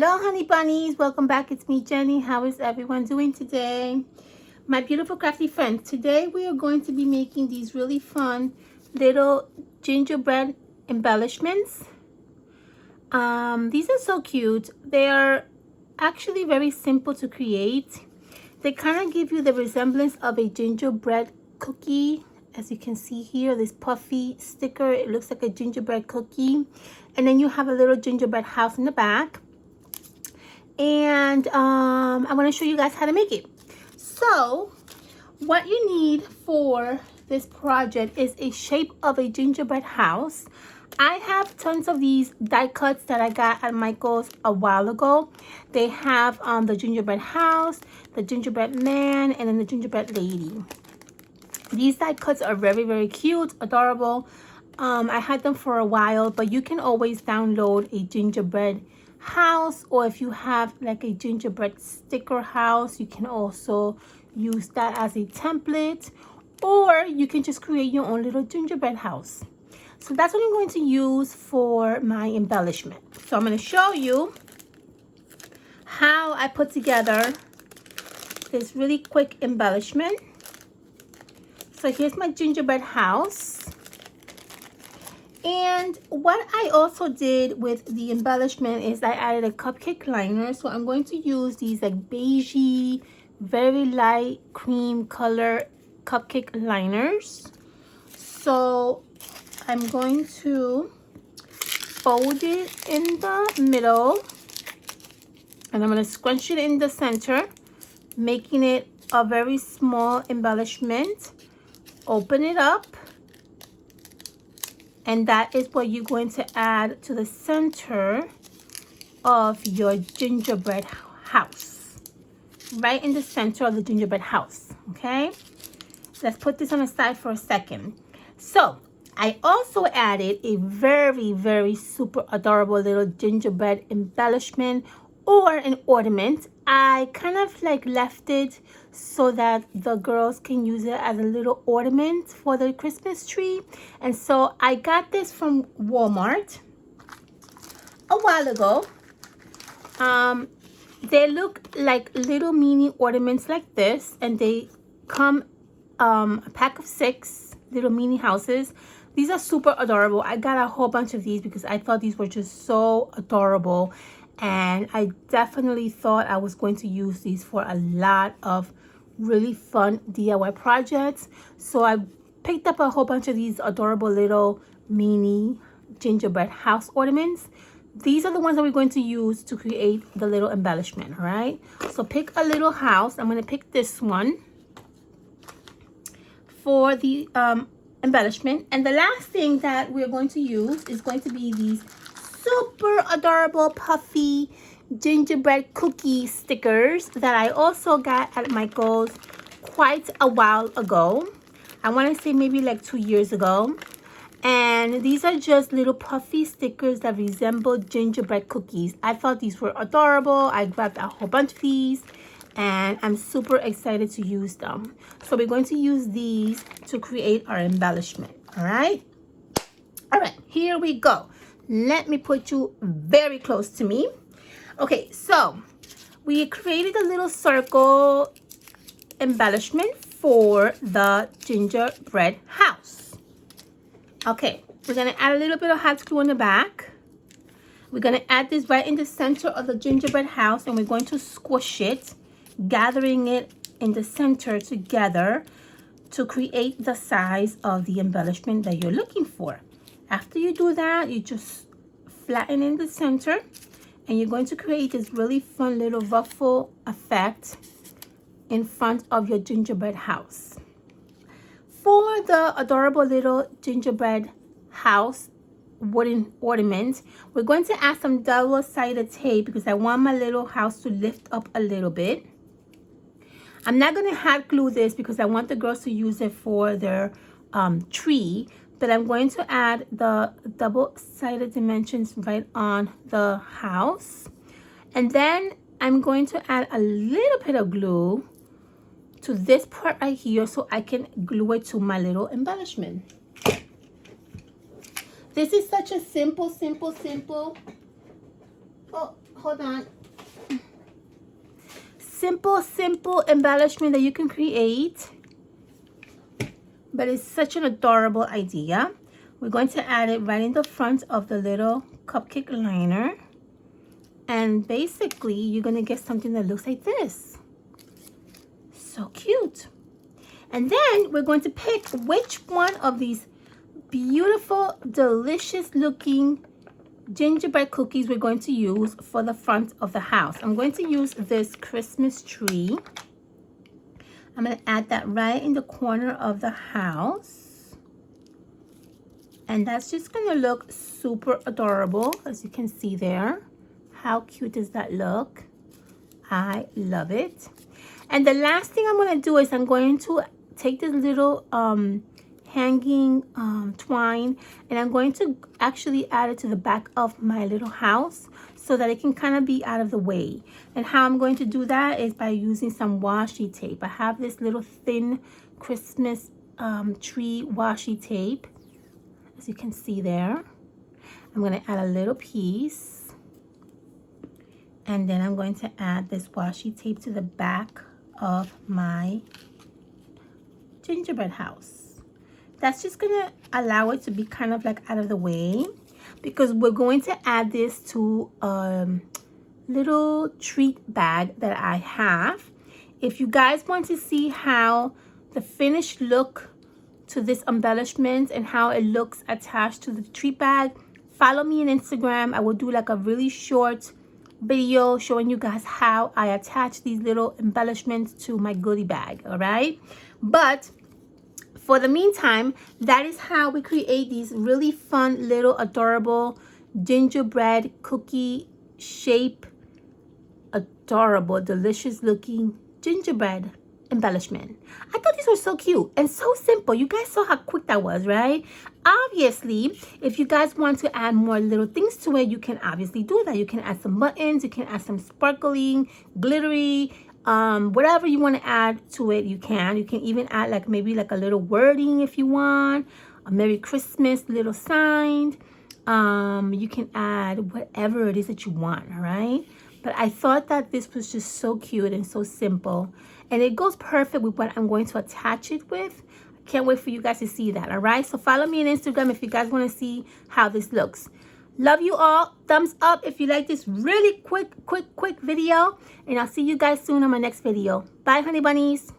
Hello honey bunnies, welcome back. It's me, Jenny. How is everyone doing today? My beautiful crafty friends, today we are going to be making these really fun little gingerbread embellishments. These are so cute. They are actually very simple to create. They kind of give you the resemblance of a gingerbread cookie. As you can see here, this puffy sticker, it looks like a gingerbread cookie. And then you have a little gingerbread house in the back. And I'm going to show you guys how to make it. So what you need for this project is a shape of a gingerbread house. I have tons of these die cuts that I got at Michael's a while ago. They have the gingerbread house, the gingerbread man, and then the gingerbread lady. These die cuts are very, very cute, adorable. I had them for a while, but you can always download a gingerbread house, or if you have like a gingerbread sticker house, you can also use that as a template, or you can just create your own little gingerbread house. So that's what I'm going to use for my embellishment. So I'm going to show you how I put together this really quick embellishment. So here's my gingerbread house. And what I also did with the embellishment is I added a cupcake liner. So I'm going to use these like beigey, very light cream color cupcake liners. So I'm going to fold it in the middle, and I'm going to scrunch it in the center, making it a very small embellishment. Open it up, and that is what you're going to add to the center of your gingerbread house, right in the center of the gingerbread house. Okay, let's put this on the side for a second. So I also added a very, very super adorable little gingerbread embellishment or an ornament. I kind of like left it so that the girls can use it as a little ornament for the Christmas tree. And so I got this from Walmart a while ago. They look like little mini ornaments like this, and they come a pack of 6 little mini houses. These are super adorable. I got a whole bunch of these because I thought these were just so adorable. And I definitely thought I was going to use these for a lot of really fun DIY projects. So I picked up a whole bunch of these adorable little mini gingerbread house ornaments. These are the ones that we're going to use to create the little embellishment, all right? So pick a little house. I'm going to pick this one for the embellishment. And the last thing that we're going to use is going to be these super adorable puffy gingerbread cookie stickers that I also got at Michael's quite a while ago. I want to say maybe like 2 years ago. And these are just little puffy stickers that resemble gingerbread cookies. I thought these were adorable. I grabbed a whole bunch of these, and I'm super excited to use them. So we're going to use these to create our embellishment. All right, here we go. Let me put you very close to me. Okay, so we created a little circle embellishment for the gingerbread house. Okay, we're gonna add a little bit of hot glue on the back. We're gonna add this right in the center of the gingerbread house, and we're going to squish it, gathering it in the center together to create the size of the embellishment that you're looking for. After you do that, you just flatten in the center, and you're going to create this really fun little ruffle effect in front of your gingerbread house. For the adorable little gingerbread house wooden ornament, we're going to add some double-sided tape because I want my little house to lift up a little bit. I'm not going to hot glue this because I want the girls to use it for their tree, but I'm going to add the double-sided dimensions right on the house. And then I'm going to add a little bit of glue to this part right here so I can glue it to my little embellishment. This is such a simple. Oh, hold on. Simple embellishment that you can create. But it's such an adorable idea. We're going to add it right in the front of the little cupcake liner. And basically, you're going to get something that looks like this. So cute. And then we're going to pick which one of these beautiful, delicious looking gingerbread cookies we're going to use for the front of the house. I'm going to use this Christmas tree. I'm going to add that right in the corner of the house. And that's just going to look super adorable, as you can see there. How cute does that look? I love it. And the last thing I'm going to do is I'm going to take this little hanging twine, and I'm going to actually add it to the back of my little house so that it can kind of be out of the way. And how I'm going to do that is by using some washi tape. I have this little thin Christmas tree washi tape, as you can see there. I'm going to add a little piece, and then I'm going to add this washi tape to the back of my gingerbread house. That's just going to allow it to be kind of like out of the way, because we're going to add this to a little treat bag that I have. If you guys want to see how the finished look to this embellishment and how it looks attached to the treat bag, follow me on Instagram. I will do like a really short video showing you guys how I attach these little embellishments to my goodie bag, all right? But for the meantime, that is how we create these really fun little adorable gingerbread cookie shape, adorable, delicious looking gingerbread embellishment. I thought these were so cute and so simple. You guys saw how quick that was, right? Obviously, if you guys want to add more little things to it, you can obviously do that. You can add some buttons, you can add some sparkling, glittery, whatever you want to add to it, you can. You can even add like maybe like a little wording if you want, a Merry Christmas little sign. You can add whatever it is that you want, all right? But I thought that this was just so cute and so simple, and it goes perfect with what I'm going to attach it with. I can't wait for you guys to see that, all right? So follow me on Instagram if you guys want to see how this looks. Love you all. Thumbs up if you like this really quick video. And I'll see you guys soon on my next video. Bye, honey bunnies.